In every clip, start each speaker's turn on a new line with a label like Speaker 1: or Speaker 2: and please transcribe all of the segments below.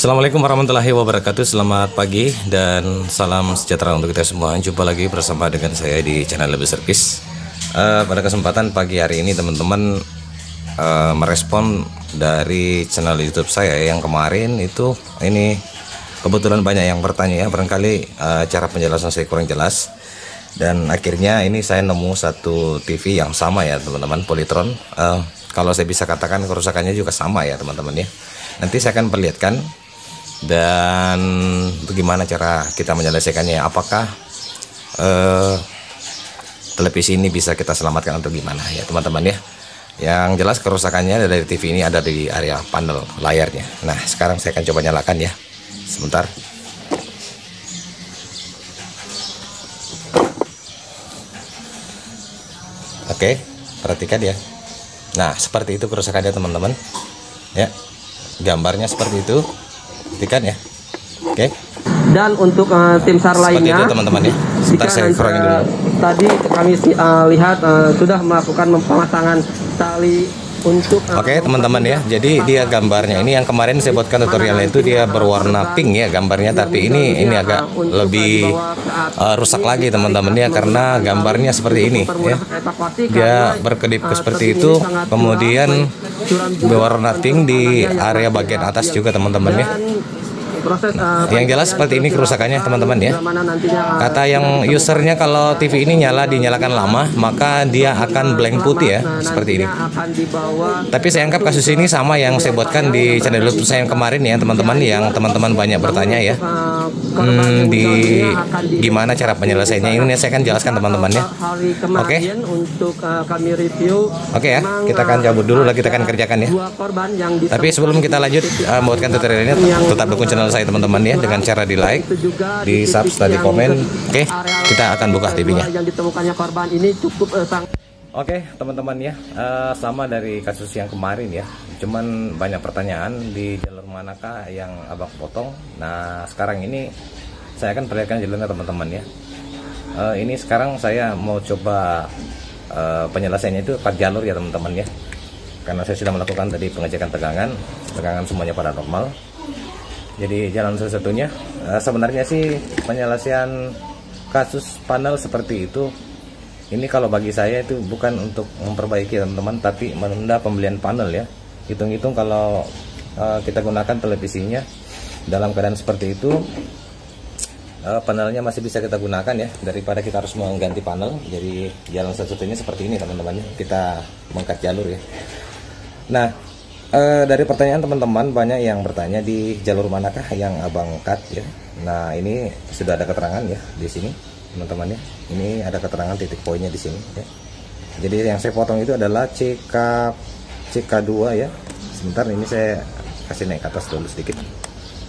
Speaker 1: Assalamualaikum warahmatullahi wabarakatuh. Selamat pagi dan salam sejahtera untuk kita semua. Jumpa lagi bersama dengan saya di channel Lebih Service. Pada kesempatan pagi hari ini teman-teman merespon dari channel YouTube saya yang kemarin itu, ini kebetulan banyak yang bertanya ya, barangkali cara penjelasan saya kurang jelas, dan akhirnya ini saya nemu satu TV yang sama ya teman-teman, Polytron. Kalau saya bisa katakan kerusakannya juga sama ya teman-teman ya. Nanti saya akan perlihatkan dan bagaimana cara kita menyelesaikannya. Apakah televisi ini bisa kita selamatkan atau gimana ya teman-teman ya. Yang jelas kerusakannya dari TV ini ada di area panel layarnya. Nah sekarang saya akan coba nyalakan ya, sebentar. Oke, perhatikan ya. Nah seperti itu kerusakannya teman-teman ya, gambarnya seperti itu, perhatikan ya. Oke,
Speaker 2: dan untuk tim SAR lainnya
Speaker 1: itu teman-teman ya. Sebentar saya kurangin dulu.
Speaker 2: Tadi kami lihat sudah melakukan pemasangan tali untuk
Speaker 1: Oke teman-teman ya, jadi dia gambarnya ini yang kemarin saya buatkan tutorialnya itu dia berwarna pink ya gambarnya, tapi ini agak lebih rusak lagi teman-teman ya, karena gambarnya seperti ini ya, dia berkedip seperti itu, kemudian berwarna pink di area bagian atas juga teman-teman ya. Yang jelas seperti ini kerusakannya teman-teman ya. Kata yang usernya kalau TV ini dinyalakan lama maka dia akan blank putih ya, seperti ini. Tapi saya anggap kasus ini sama yang saya buatkan di channel YouTube saya yang kemarin ya teman-teman, yang teman-teman banyak bertanya ya, di gimana cara penyelesaiannya. Ini saya akan jelaskan teman-teman ya. Oke. Oke ya, kita akan cabut dulu lah, kita akan kerjakan ya. Tapi sebelum kita lanjut membuatkan tutorial ini, tetap dukung channel saya teman-teman ya dengan cara di like, di subscribe, di komen. Oke, kita akan buka TV-nya. Oke teman-teman ya, sama dari kasus yang kemarin ya, cuman banyak pertanyaan di jalur manakah yang abang potong. Nah sekarang ini saya akan perlihatkan jalurnya teman-teman ya. Ini sekarang saya mau coba penyelesaiannya itu 4 jalur ya teman-teman ya, karena saya sudah melakukan tadi pengecekan tegangan semuanya pada normal. Jadi jalan satu-satunya sebenarnya sih penyelesaian kasus panel seperti itu, ini kalau bagi saya itu bukan untuk memperbaiki teman-teman, tapi menunda pembelian panel ya. Hitung-hitung kalau kita gunakan televisinya dalam keadaan seperti itu, panelnya masih bisa kita gunakan ya, daripada kita harus mengganti panel. Jadi jalan satu-satunya seperti ini teman-teman ya, kita mengangkat jalur ya. Nah dari pertanyaan teman-teman banyak yang bertanya di jalur manakah yang abang cut ya. Nah ini sudah ada keterangan ya di sini teman-teman ya. Ini ada keterangan titik poinnya di sini ya. Jadi yang saya potong itu adalah CK2 ya. Sebentar, ini saya kasih naik ke atas dulu sedikit.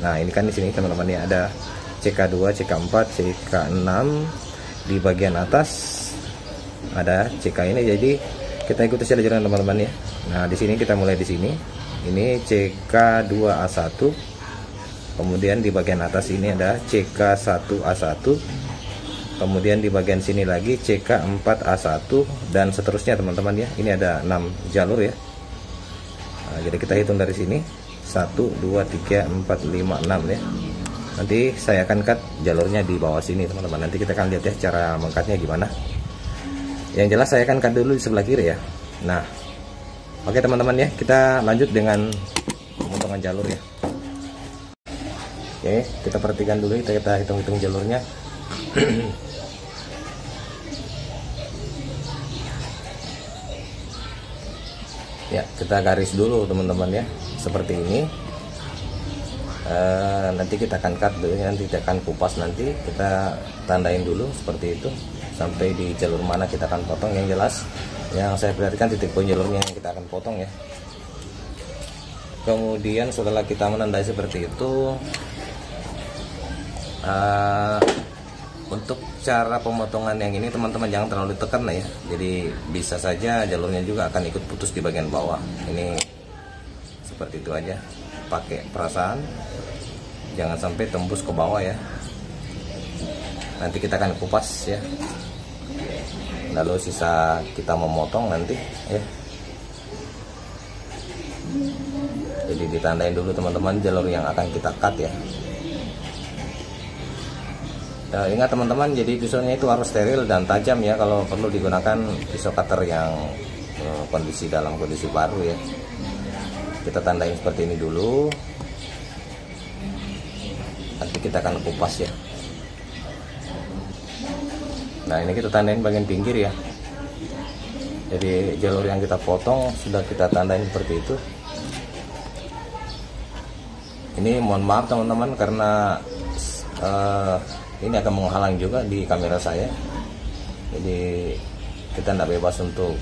Speaker 1: Nah ini kan di sini teman-teman ya, ada CK2, CK4, CK6 di bagian atas ada CK ini. Jadi kita ikuti saja jalan teman-teman ya. Nah di sini kita mulai di sini. Ini CK2A1. Kemudian di bagian atas ini ada CK1A1. Kemudian di bagian sini lagi CK4A1 dan seterusnya teman-teman ya. Ini ada 6 jalur ya. Nah, jadi kita hitung dari sini 1 2 3 4 5 6 ya. Nanti saya akan cut jalurnya di bawah sini teman-teman. Nanti kita akan lihat ya cara mengcutnya gimana. Yang jelas saya akan cut dulu di sebelah kiri ya. Nah, oke teman-teman ya, kita lanjut dengan pemotongan jalur ya. Oke, kita perhatikan dulu, kita hitung-hitung jalurnya. Ya, kita garis dulu teman-teman ya, seperti ini. Nanti kita akan cut dulu, nanti kita akan kupas, nanti kita tandain dulu seperti itu sampai di jalur mana kita akan potong. Yang jelas yang saya perhatikan titik poin jalurnya yang kita akan potong ya. Kemudian setelah kita menandai seperti itu, untuk cara pemotongan yang ini teman-teman jangan terlalu ditekan lah ya. Jadi bisa saja jalurnya juga akan ikut putus di bagian bawah. Ini seperti itu aja, pakai perasaan, jangan sampai tembus ke bawah ya. Nanti kita akan kupas ya, lalu sisa kita memotong nanti ya. Jadi ditandain dulu teman-teman jalur yang akan kita cut ya. Ingat teman-teman, jadi pisaunya itu harus steril dan tajam ya. Kalau perlu digunakan pisau cutter yang dalam kondisi baru ya. Kita tandain seperti ini dulu. Nanti kita akan kupas ya. Nah, ini kita tandain bagian pinggir ya. Jadi jalur yang kita potong sudah kita tandain seperti itu. Ini mohon maaf teman-teman karena ini akan menghalang juga di kamera saya. Jadi kita tidak bebas untuk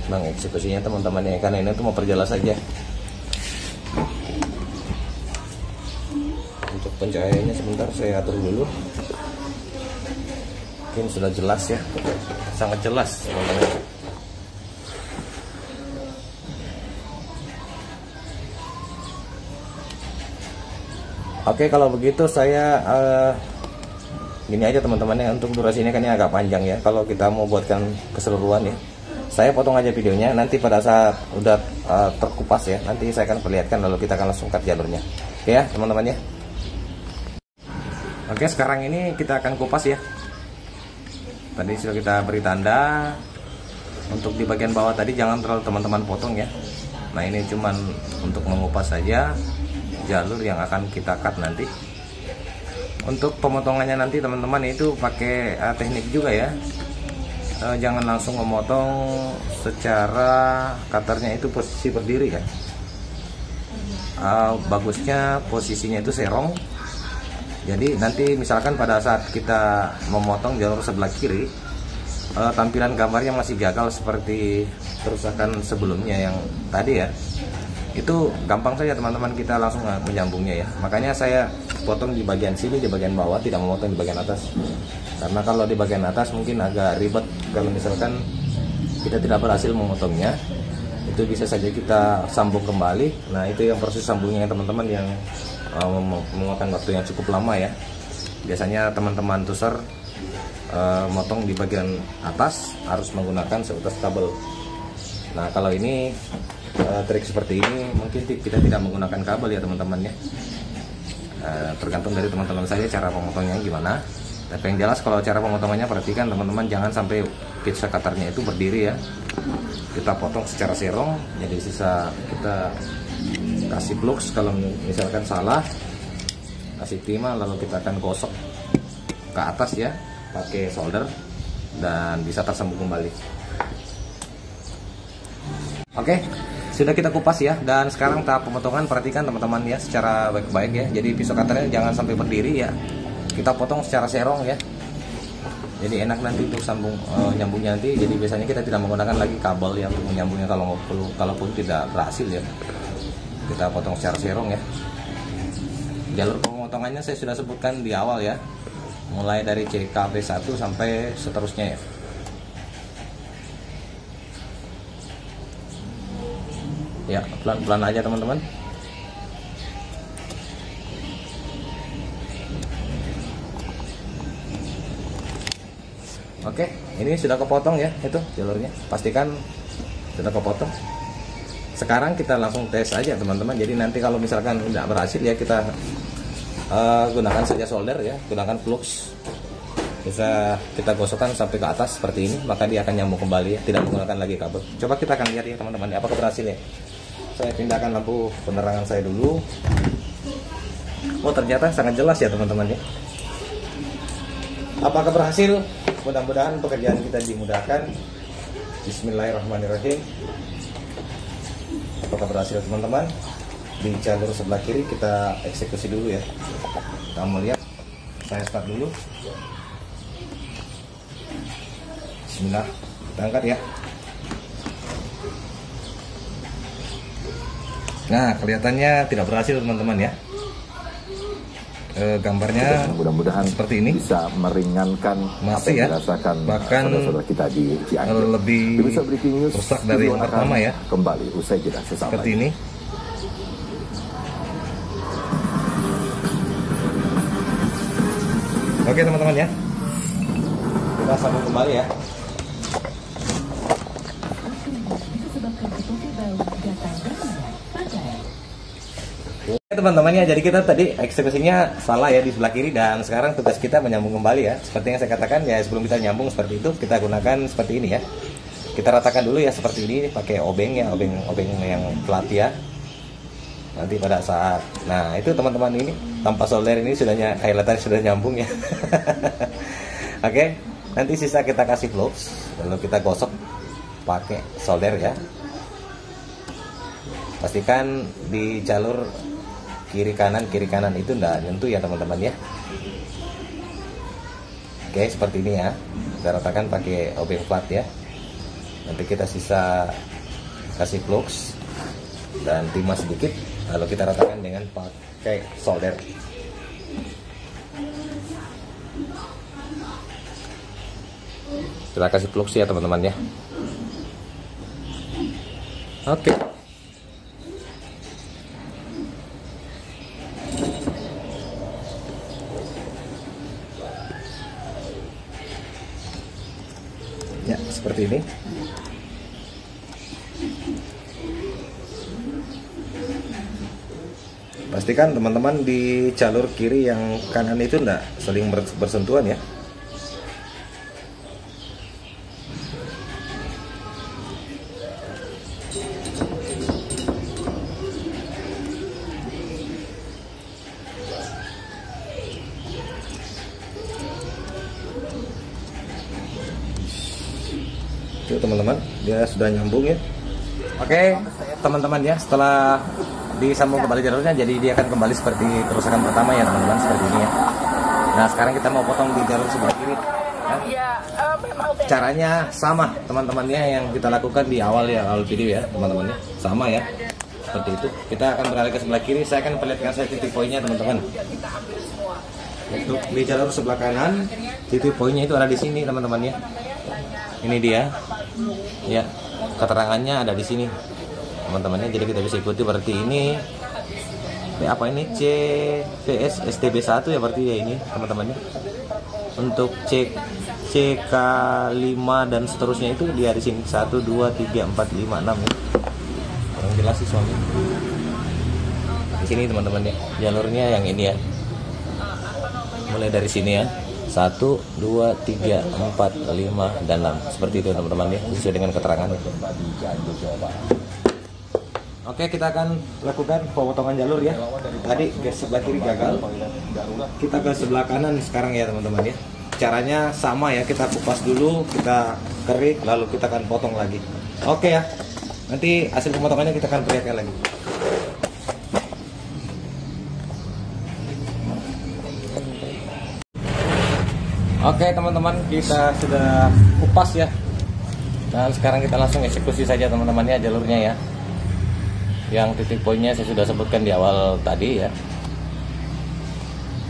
Speaker 1: mengeksekusinya teman-teman ya, karena ini tuh mau perjelas saja. Untuk pencahayaannya sebentar saya atur dulu. Mungkin sudah jelas ya, sangat jelas teman-teman. Oke, kalau begitu saya gini aja teman-teman ya, untuk durasinya kan ini agak panjang ya. Kalau kita mau buatkan keseluruhan ya, saya potong aja videonya. Nanti pada saat udah terkupas ya, nanti saya akan perlihatkan, lalu kita akan langsung cut jalurnya. Oke ya teman-teman ya. Oke, sekarang ini kita akan kupas ya. Tadi sudah kita beri tanda. Untuk di bagian bawah tadi jangan terlalu teman-teman potong ya. Nah, ini cuman untuk mengupas saja jalur yang akan kita cut nanti. Untuk pemotongannya nanti teman-teman itu pakai teknik juga ya. Jangan langsung memotong secara cutternya itu posisi berdiri ya. Bagusnya posisinya itu serong. Jadi nanti misalkan pada saat kita memotong jalur sebelah kiri, tampilan gambarnya masih gagal seperti kerusakan sebelumnya yang tadi ya. Itu gampang saja teman-teman, kita langsung menyambungnya ya. Makanya saya potong di bagian sini, di bagian bawah, tidak memotong di bagian atas. Karena kalau di bagian atas mungkin agak ribet kalau misalkan kita tidak berhasil memotongnya. Itu bisa saja kita sambung kembali. Nah, itu yang proses sambungnya teman-teman yang memakan waktu yang cukup lama ya. Biasanya teman-teman tuser motong di bagian atas harus menggunakan seutas kabel. Nah, kalau ini trik seperti ini mungkin kita tidak menggunakan kabel ya teman-teman ya. Tergantung dari teman-teman saya cara pemotongnya gimana. Tapi yang jelas kalau cara pemotongannya, perhatikan teman-teman, jangan sampai pizza cutternya itu berdiri ya. Kita potong secara serong, jadi sisa kita kasih flux kalau misalkan salah, kasih timah, lalu kita akan gosok ke atas ya pakai solder dan bisa tersambung kembali. Oke, sudah kita kupas ya, dan sekarang tahap pemotongan. Perhatikan teman-teman ya secara baik-baik ya. Jadi pisau cutternya jangan sampai berdiri ya. Kita potong secara serong ya. Jadi enak nanti untuk nyambungnya nanti. Jadi biasanya kita tidak menggunakan lagi kabel yang untuk menyambungnya kalaupun tidak berhasil ya. Kita potong secara serong ya. Jalur pemotongannya saya sudah sebutkan di awal ya. Mulai dari CKV 1 sampai seterusnya ya. Ya, pelan-pelan aja teman-teman. Oke, ini sudah kepotong ya, itu jalurnya. Pastikan sudah kepotong. Sekarang kita langsung tes aja teman-teman. Jadi nanti kalau misalkan tidak berhasil ya, kita gunakan saja solder ya, gunakan flux. Bisa kita gosokkan sampai ke atas seperti ini, maka dia akan nyambung kembali ya, tidak menggunakan lagi kabel. Coba kita akan lihat ya teman-teman, apakah berhasil ya. Saya pindahkan lampu penerangan saya dulu. Oh, ternyata sangat jelas ya teman-teman ya. Apakah berhasil? Mudah-mudahan pekerjaan kita dimudahkan. Bismillahirrahmanirrahim. Apakah berhasil teman-teman? Di jalur sebelah kiri kita eksekusi dulu ya. Kita mau lihat. Saya start dulu. Bismillah. Kita angkat ya. Nah, kelihatannya tidak berhasil teman-teman ya. Gambarnya
Speaker 3: mudah-mudahan
Speaker 1: seperti ini,
Speaker 3: bisa meringankan
Speaker 1: masih ya, bahkan
Speaker 3: saudara kita di Cianjur.
Speaker 1: lebih rusak dari yang pertama ya.
Speaker 3: Kembali usai jeda sesaat
Speaker 1: seperti ini. Oke teman-teman ya, kita sambung kembali ya. Teman-teman ya, jadi kita tadi eksekusinya salah ya di sebelah kiri, dan sekarang tugas kita menyambung kembali ya. Seperti yang saya katakan ya, sebelum kita nyambung seperti itu, kita gunakan seperti ini ya. Kita ratakan dulu ya seperti ini pakai obeng ya, obeng yang flat ya. Nanti pada saat, nah itu teman-teman ini tanpa solder ini sudahnya highlighter sudah nyambung ya. Oke, nanti sisa kita kasih flux, lalu kita gosok pakai solder ya. Pastikan di jalur kiri kanan itu enggak nyentuh ya teman-teman ya. Oke, seperti ini ya. Kita ratakan pakai obeng flat ya. Nanti kita sisa kasih flux dan timah sedikit, lalu kita ratakan dengan pakai solder. Kita kasih flux ya teman-teman ya. Oke. Ya, seperti ini. Pastikan teman-teman di jalur kiri yang kanan itu enggak saling bersentuhan ya. Itu teman-teman, dia sudah nyambung ya. Oke, teman-teman ya, setelah disambung kembali jalurnya, jadi dia akan kembali seperti kerusakan pertama ya teman-teman, seperti ini ya. Nah sekarang kita mau potong di jalur sebelah kiri ya. Caranya sama teman-temannya yang kita lakukan di awal ya, awal video ya teman-teman ya, sama ya, seperti itu. Kita akan beralih ke sebelah kiri. Saya akan perlihatkan saya titik poinnya teman-teman. Untuk di jalur sebelah kanan, titik poinnya itu ada di sini teman-teman ya. Ini dia ya, keterangannya ada di sini teman-temannya, jadi kita bisa ikuti. Berarti ini apa ini CVS STB1 ya, berarti ya ini teman-temannya. Untuk CK5 dan seterusnya itu dia di sini 1 2 3 4 5 6 ya. Kurang jelas sih soalnya. Di sini teman-teman ya, jalurnya yang ini ya. Mulai dari sini ya. 1 2 3 4 5 dan 6. Seperti itu teman-teman ya, sesuai dengan keterangannya. Oke, kita akan lakukan pemotongan jalur ya. Tadi ke sebelah kiri gagal, kita ke sebelah kanan sekarang ya teman-teman ya. Caranya sama ya, kita kupas dulu, kita kerik, lalu kita akan potong lagi. Oke ya, nanti hasil pemotongannya kita akan perlihatkan lagi. Oke teman-teman, kita sudah kupas ya. Dan sekarang kita langsung eksekusi saja teman-teman ya jalurnya ya. Yang titik poinnya saya sudah sebutkan di awal tadi ya.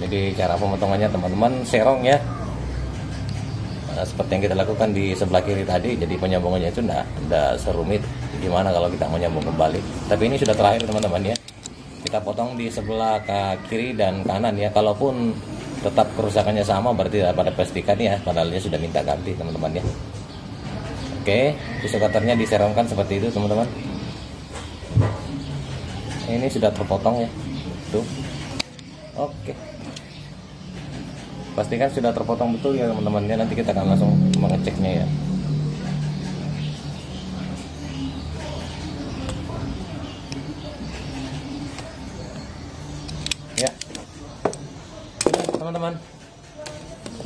Speaker 1: Jadi cara pemotongannya teman-teman serong ya. Nah, seperti yang kita lakukan di sebelah kiri tadi. Jadi penyambungannya itu tidak serumit gimana kalau kita mau nyambung kembali. Tapi ini sudah terakhir teman-teman ya. Kita potong di sebelah kiri dan kanan ya. Kalaupun tetap kerusakannya sama, berarti pada pastikan ya, padahal dia sudah minta ganti teman-teman ya. Oke, pisau cutter-nya diserongkan seperti itu teman-teman. Ini sudah terpotong ya, tuh. Oke, pastikan sudah terpotong betul ya teman-teman ya. Nanti kita akan langsung mengeceknya ya. Ya teman-teman,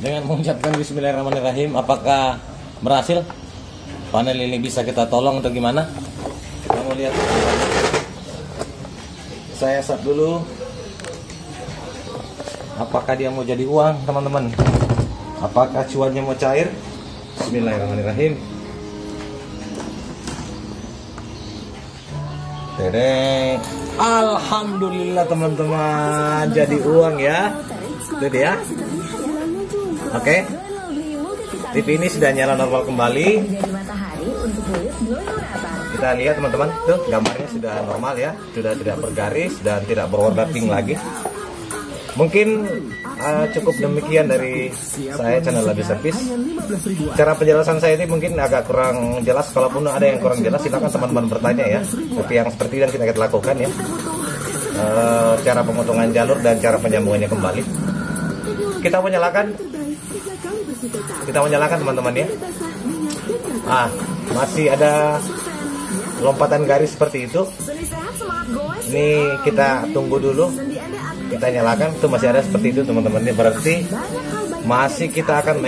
Speaker 1: dengan mengucapkan bismillahirrahmanirrahim, apakah berhasil panel ini bisa kita tolong atau gimana? Kita mau lihat. Saya set dulu. Apakah dia mau jadi uang teman-teman? Apakah cuannya mau cair? Bismillahirrahmanirrahim. Tereng. Alhamdulillah teman-teman, jadi uang ya. Itu dia. Oke. TV ini sudah nyala normal kembali. Kita lihat teman-teman, tuh gambarnya sudah normal ya, sudah tidak bergaris dan tidak berwarna pink lagi. Mungkin cukup demikian dari saya, channel Labi Service. Cara penjelasan saya ini mungkin agak kurang jelas. Kalaupun ada yang kurang jelas, silakan teman-teman bertanya ya. Tapi yang seperti yang kita lakukan ya. cara pemotongan jalur dan cara penyambungannya kembali. Kita menyalakan teman-teman ya. Masih ada lompatan garis seperti itu. Ini kita tunggu dulu, kita nyalakan, itu masih ada seperti itu teman-teman. Ini berarti masih kita akan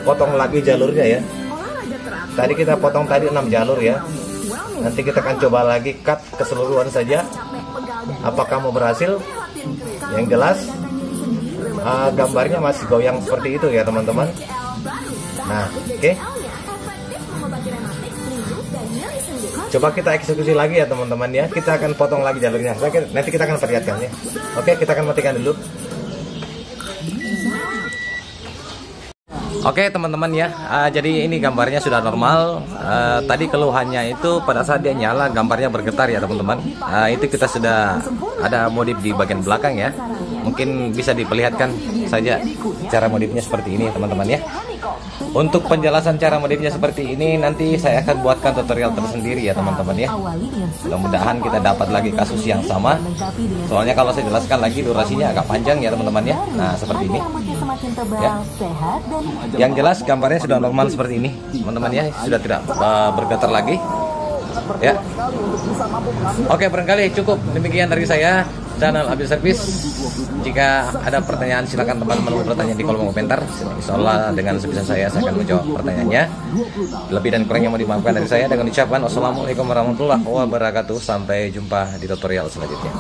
Speaker 1: potong lagi jalurnya ya. Tadi kita potong tadi 6 jalur ya. Nanti kita akan coba lagi cut keseluruhan saja. Apakah mau berhasil? Yang jelas gambarnya masih goyang seperti itu ya teman-teman. Nah, oke. Coba kita eksekusi lagi ya teman-teman ya. Kita akan potong lagi jalurnya. Nanti kita akan perlihatkan ya. Oke, kita akan matikan dulu. Oke teman-teman ya, jadi ini gambarnya sudah normal. Tadi keluhannya itu pada saat dia nyala gambarnya bergetar ya teman-teman. Itu kita sudah ada modif di bagian belakang ya. Mungkin bisa diperlihatkan saja cara modifnya seperti ini teman-teman ya. Untuk penjelasan cara modifnya seperti ini nanti saya akan buatkan tutorial tersendiri ya teman-teman ya. Mudah-mudahan kita dapat lagi kasus yang sama. Soalnya kalau saya jelaskan lagi durasinya agak panjang ya teman-teman ya. Nah seperti ini ya. Yang jelas gambarnya sudah normal seperti ini teman-teman ya, sudah tidak bergetar lagi ya. Oke, barangkali cukup demikian dari saya, channel Abil Service. Jika ada pertanyaan silakan teman-teman bertanya di kolom komentar. Insyaallah dengan sebisa saya akan menjawab pertanyaannya. Lebih dan kurangnya mau dimaafkan dari saya dengan ucapan wassalamualaikum warahmatullahi wabarakatuh. Sampai jumpa di tutorial selanjutnya.